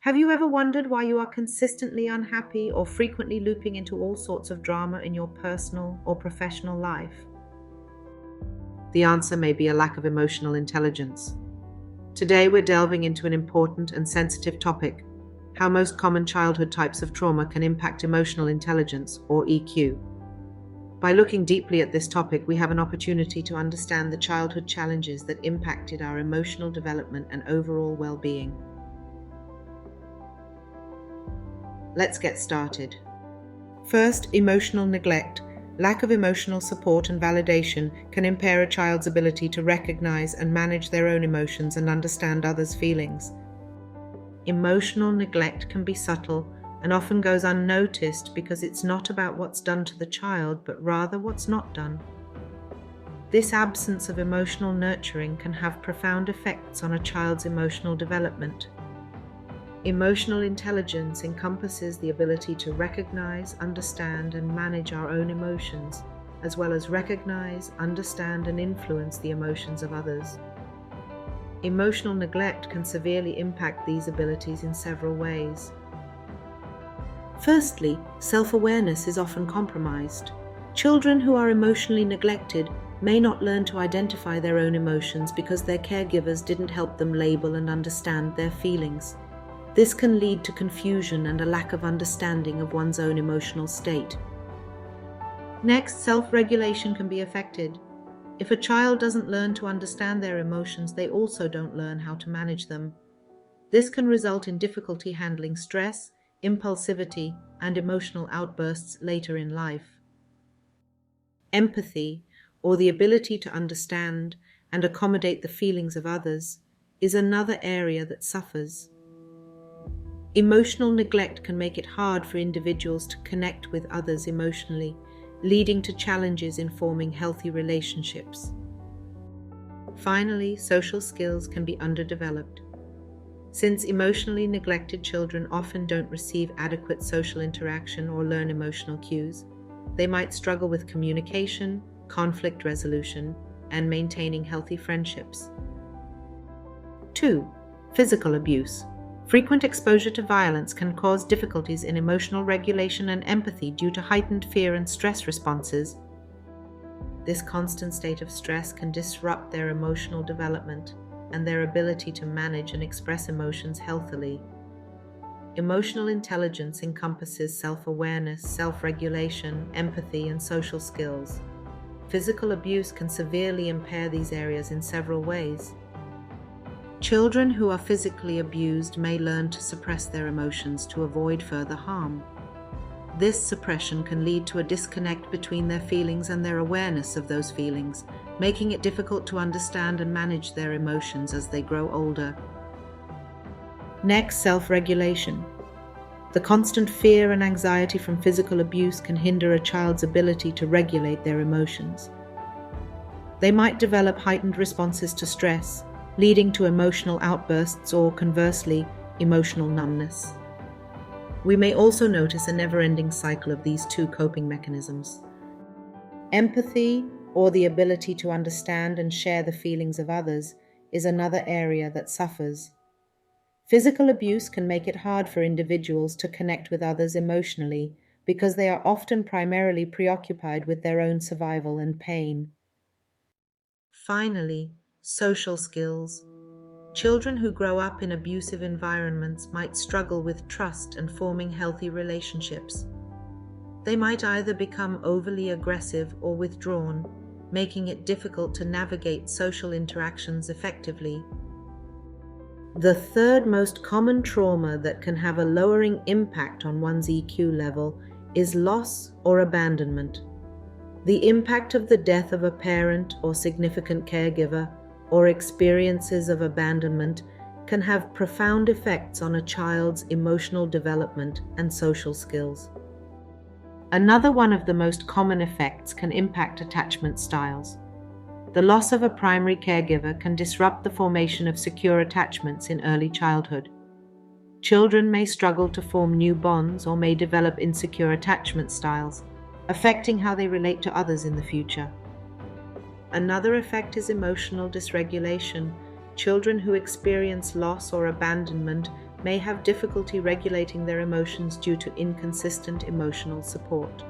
Have you ever wondered why you are consistently unhappy or frequently looping into all sorts of drama in your personal or professional life? The answer may be a lack of emotional intelligence. Today we're delving into an important and sensitive topic: how most common childhood types of trauma can impact emotional intelligence, or EQ. By looking deeply at this topic, we have an opportunity to understand the childhood challenges that impacted our emotional development and overall well-being. Let's get started. First, emotional neglect. Lack of emotional support and validation can impair a child's ability to recognize and manage their own emotions and understand others' feelings. Emotional neglect can be subtle and often goes unnoticed because it's not about what's done to the child, but rather what's not done. This absence of emotional nurturing can have profound effects on a child's emotional development. Emotional intelligence encompasses the ability to recognize, understand, and manage our own emotions, as well as recognize, understand, and influence the emotions of others. Emotional neglect can severely impact these abilities in several ways. Firstly, self-awareness is often compromised. Children who are emotionally neglected may not learn to identify their own emotions because their caregivers didn't help them label and understand their feelings. This can lead to confusion and a lack of understanding of one's own emotional state. Next, self-regulation can be affected. If a child doesn't learn to understand their emotions, they also don't learn how to manage them. This can result in difficulty handling stress, impulsivity, and emotional outbursts later in life. Empathy, or the ability to understand and accommodate the feelings of others, is another area that suffers. Emotional neglect can make it hard for individuals to connect with others emotionally, leading to challenges in forming healthy relationships. Finally, social skills can be underdeveloped. Since emotionally neglected children often don't receive adequate social interaction or learn emotional cues, they might struggle with communication, conflict resolution, and maintaining healthy friendships. 2. Physical abuse. Frequent exposure to violence can cause difficulties in emotional regulation and empathy due to heightened fear and stress responses. This constant state of stress can disrupt their emotional development and their ability to manage and express emotions healthily. Emotional intelligence encompasses self-awareness, self-regulation, empathy, and social skills. Physical abuse can severely impair these areas in several ways. Children who are physically abused may learn to suppress their emotions to avoid further harm. This suppression can lead to a disconnect between their feelings and their awareness of those feelings, making it difficult to understand and manage their emotions as they grow older. Next, self-regulation. The constant fear and anxiety from physical abuse can hinder a child's ability to regulate their emotions. They might develop heightened responses to stress, leading to emotional outbursts or, conversely, emotional numbness. We may also notice a never-ending cycle of these two coping mechanisms. Empathy, or the ability to understand and share the feelings of others, is another area that suffers. Physical abuse can make it hard for individuals to connect with others emotionally because they are often primarily preoccupied with their own survival and pain. Finally, social skills. Children who grow up in abusive environments might struggle with trust and forming healthy relationships. They might either become overly aggressive or withdrawn, making it difficult to navigate social interactions effectively. The third most common trauma that can have a lowering impact on one's EQ level is loss or abandonment. The impact of the death of a parent or significant caregiver, or experiences of abandonment, can have profound effects on a child's emotional development and social skills. Another one of the most common effects can impact attachment styles. The loss of a primary caregiver can disrupt the formation of secure attachments in early childhood. Children may struggle to form new bonds or may develop insecure attachment styles, affecting how they relate to others in the future. Another effect is emotional dysregulation. Children who experience loss or abandonment may have difficulty regulating their emotions due to inconsistent emotional support.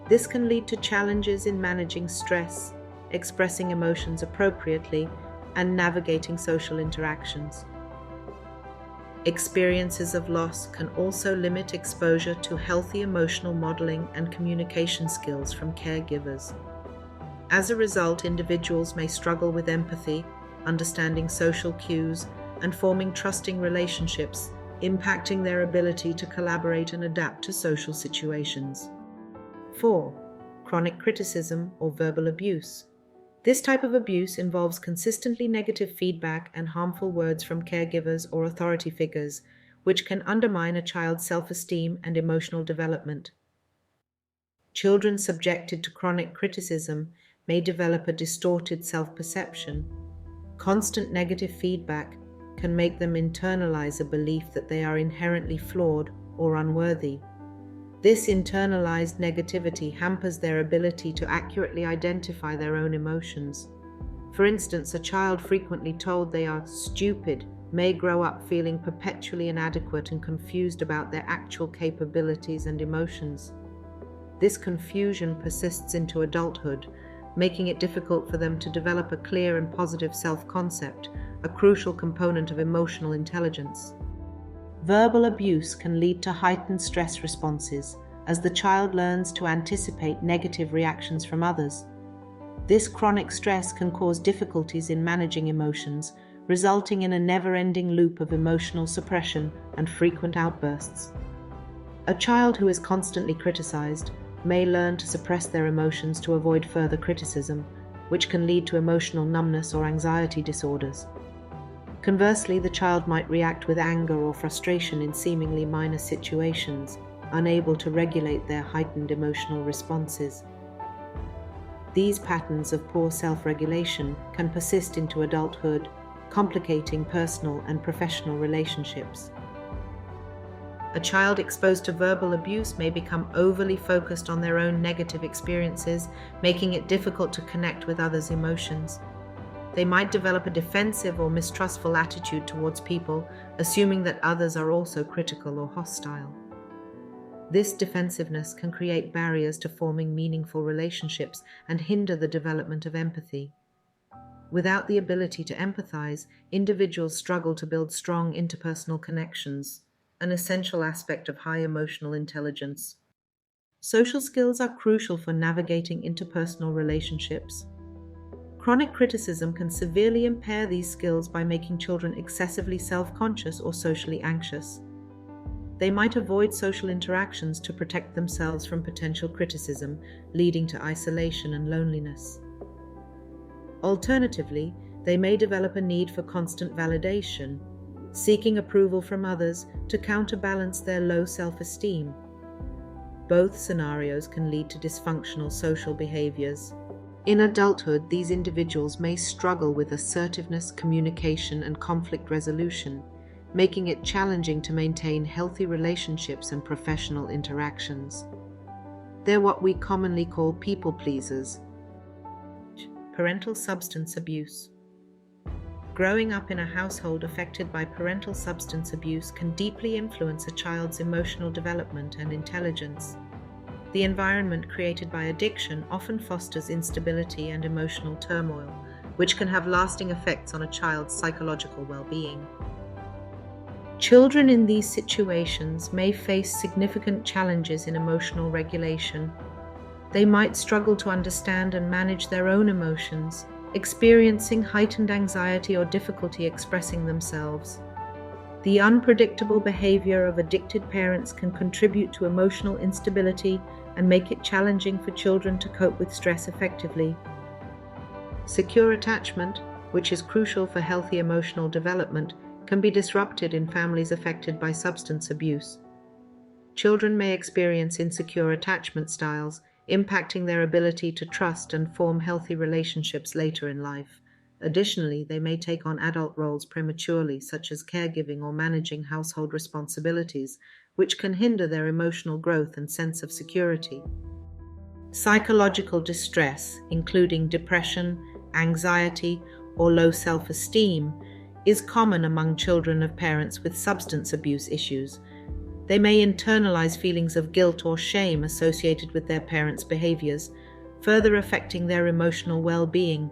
This can lead to challenges in managing stress, expressing emotions appropriately, and navigating social interactions. Experiences of loss can also limit exposure to healthy emotional modeling and communication skills from caregivers. As a result, individuals may struggle with empathy, understanding social cues, and forming trusting relationships, impacting their ability to collaborate and adapt to social situations. 4. Chronic criticism or verbal abuse. This type of abuse involves consistently negative feedback and harmful words from caregivers or authority figures, which can undermine a child's self-esteem and emotional development. Children subjected to chronic criticism may develop a distorted self-perception. Constant negative feedback can make them internalize a belief that they are inherently flawed or unworthy. This internalized negativity hampers their ability to accurately identify their own emotions. For instance, a child frequently told they are stupid may grow up feeling perpetually inadequate and confused about their actual capabilities and emotions. This confusion persists into adulthood, making it difficult for them to develop a clear and positive self-concept, a crucial component of emotional intelligence. Verbal abuse can lead to heightened stress responses as the child learns to anticipate negative reactions from others. This chronic stress can cause difficulties in managing emotions, resulting in a never-ending loop of emotional suppression and frequent outbursts. A child who is constantly criticized may learn to suppress their emotions to avoid further criticism, which can lead to emotional numbness or anxiety disorders. Conversely, the child might react with anger or frustration in seemingly minor situations, unable to regulate their heightened emotional responses. These patterns of poor self-regulation can persist into adulthood, complicating personal and professional relationships. A child exposed to verbal abuse may become overly focused on their own negative experiences, making it difficult to connect with others' emotions. They might develop a defensive or mistrustful attitude towards people, assuming that others are also critical or hostile. This defensiveness can create barriers to forming meaningful relationships and hinder the development of empathy. Without the ability to empathize, individuals struggle to build strong interpersonal connections, an essential aspect of high emotional intelligence. Social skills are crucial for navigating interpersonal relationships. Chronic criticism can severely impair these skills by making children excessively self-conscious or socially anxious. They might avoid social interactions to protect themselves from potential criticism, leading to isolation and loneliness. Alternatively, they may develop a need for constant validation, seeking approval from others to counterbalance their low self-esteem. Both scenarios can lead to dysfunctional social behaviors. In adulthood, these individuals may struggle with assertiveness, communication, and conflict resolution, making it challenging to maintain healthy relationships and professional interactions. They're what we commonly call people pleasers. Parental substance abuse. Growing up in a household affected by parental substance abuse can deeply influence a child's emotional development and intelligence. The environment created by addiction often fosters instability and emotional turmoil, which can have lasting effects on a child's psychological well-being. Children in these situations may face significant challenges in emotional regulation. They might struggle to understand and manage their own emotions, experiencing heightened anxiety or difficulty expressing themselves. The unpredictable behavior of addicted parents can contribute to emotional instability and make it challenging for children to cope with stress effectively. Secure attachment, which is crucial for healthy emotional development, can be disrupted in families affected by substance abuse. Children may experience insecure attachment styles, impacting their ability to trust and form healthy relationships later in life. Additionally, they may take on adult roles prematurely, such as caregiving or managing household responsibilities, which can hinder their emotional growth and sense of security. Psychological distress, including depression, anxiety, or low self-esteem, is common among children of parents with substance abuse issues. They may internalize feelings of guilt or shame associated with their parents' behaviors, further affecting their emotional well-being.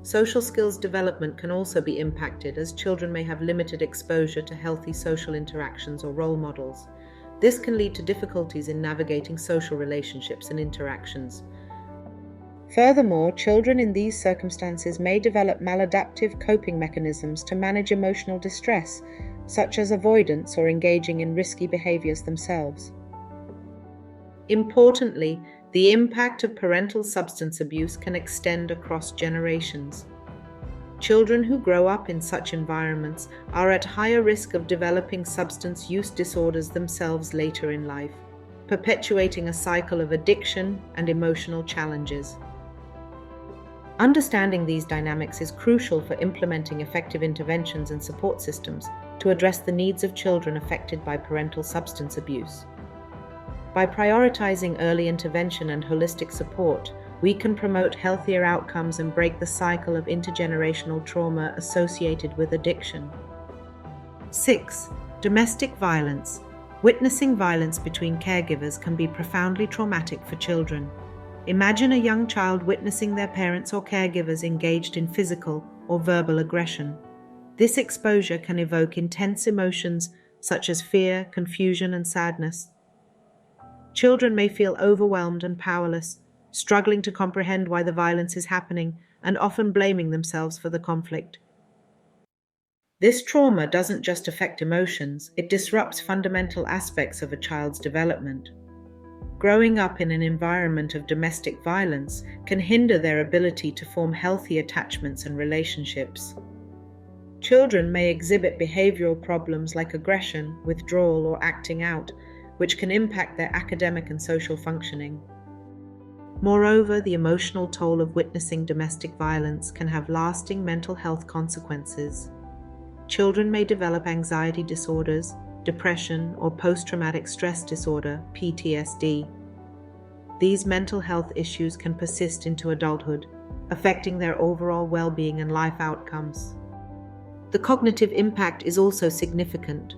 Social skills development can also be impacted, as children may have limited exposure to healthy social interactions or role models. This can lead to difficulties in navigating social relationships and interactions. Furthermore, children in these circumstances may develop maladaptive coping mechanisms to manage emotional distress, such as avoidance or engaging in risky behaviors themselves. Importantly, the impact of parental substance abuse can extend across generations. Children who grow up in such environments are at higher risk of developing substance use disorders themselves later in life, perpetuating a cycle of addiction and emotional challenges. Understanding these dynamics is crucial for implementing effective interventions and support systems to address the needs of children affected by parental substance abuse. By prioritizing early intervention and holistic support, we can promote healthier outcomes and break the cycle of intergenerational trauma associated with addiction. 6. Domestic violence. Witnessing violence between caregivers can be profoundly traumatic for children. Imagine a young child witnessing their parents or caregivers engaged in physical or verbal aggression. This exposure can evoke intense emotions such as fear, confusion, and sadness. Children may feel overwhelmed and powerless, struggling to comprehend why the violence is happening and often blaming themselves for the conflict. This trauma doesn't just affect emotions, it disrupts fundamental aspects of a child's development. Growing up in an environment of domestic violence can hinder their ability to form healthy attachments and relationships. Children may exhibit behavioral problems like aggression, withdrawal, or acting out, which can impact their academic and social functioning. Moreover, the emotional toll of witnessing domestic violence can have lasting mental health consequences. Children may develop anxiety disorders, depression, or post-traumatic stress disorder, PTSD. These mental health issues can persist into adulthood, affecting their overall well-being and life outcomes. The cognitive impact is also significant.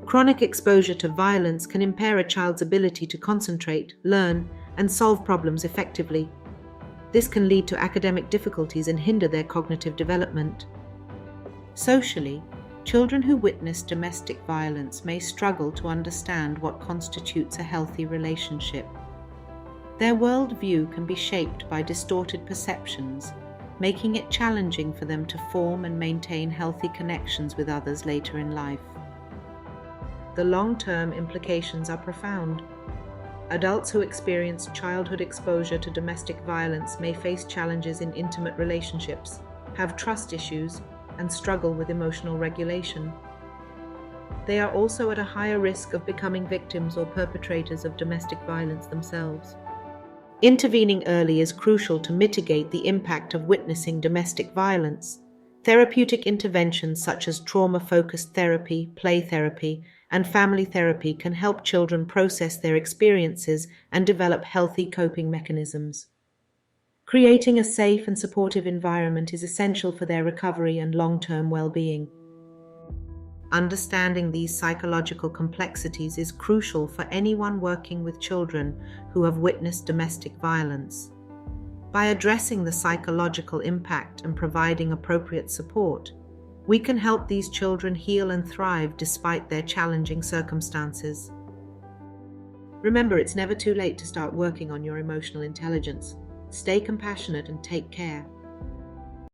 Chronic exposure to violence can impair a child's ability to concentrate, learn, and solve problems effectively. This can lead to academic difficulties and hinder their cognitive development. Socially, children who witness domestic violence may struggle to understand what constitutes a healthy relationship. Their worldview can be shaped by distorted perceptions, making it challenging for them to form and maintain healthy connections with others later in life. The long-term implications are profound. Adults who experience childhood exposure to domestic violence may face challenges in intimate relationships, have trust issues, and struggle with emotional regulation. They are also at a higher risk of becoming victims or perpetrators of domestic violence themselves. Intervening early is crucial to mitigate the impact of witnessing domestic violence. Therapeutic interventions such as trauma-focused therapy, play therapy, and family therapy can help children process their experiences and develop healthy coping mechanisms. Creating a safe and supportive environment is essential for their recovery and long-term well-being. Understanding these psychological complexities is crucial for anyone working with children who have witnessed domestic violence. By addressing the psychological impact and providing appropriate support, we can help these children heal and thrive despite their challenging circumstances. Remember, it's never too late to start working on your emotional intelligence. Stay compassionate and take care.